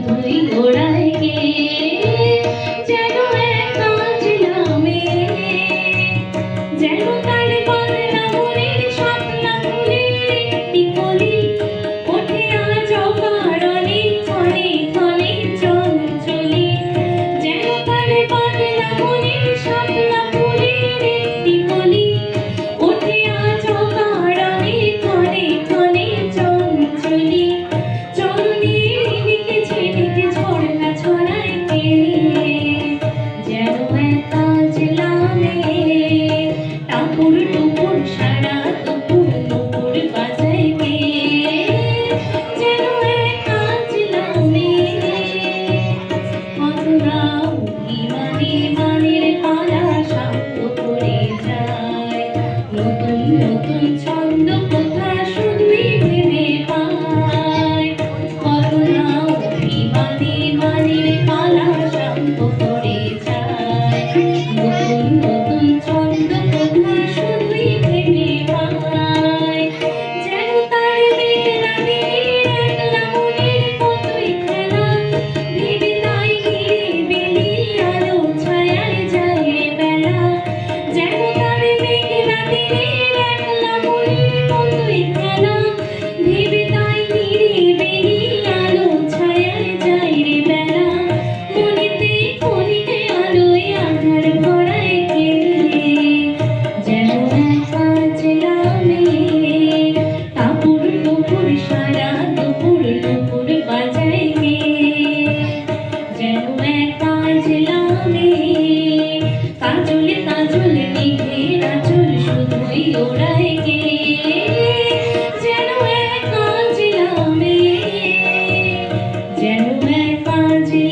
শুধুই ওড়ায় গে যেন এক কাজলামে যেন তার বদলা মনের শাপলা ফুলের একটি কলি ওঠে আজ অকারণে ক্ষণে ক্ষণে চঞ্চলে যেন তার বদলা মনের শাপলা ফুলের একটি কলি ওঠে আজ অকারণে ক্ষণে ক্ষণে চঞ্চলে চরণের এদিকে সেদিকে ঝর্ণা ছড়ায় কে যেন এক কাজলামে টাপুর টুপুর সারা দুপুর নুপুর বাজায় কে যেন এক কাজলামে মধুরা উঠি মানের পালা শান্ত করে যায় নতুন নতুন ছন্দ কথা শুধুই ভেবে পায় মধুরা উঠি মানের পালা শান্ত করে যায় নতুন নতুন ছন্দ কথা শুধুই ভেবে পায় যেন তার বেলা দিনের একলা মনের কতই খেলা ভেবে তাই নিরিবিলি আলো ছায়ায় যায় রে বেলা যেন তার বেলা দিনের একলা মনের কতই খেলা ভেবে তাই নিরিবিলি আলো ছায়ায় যায় রে বেলা মনেতে ক্ষণিকে আলোয় আধার ভরায় কে যেন এক কাজলামে টাপুর টুপুর সারা দুপুর নুপুর বাজায় কে যেন এক কাজলামে কাজলে কাজলে মেঘের আঁচল শুধুই ওড়ায় গে যেন এক কাজলামে যেন এক কাজলামে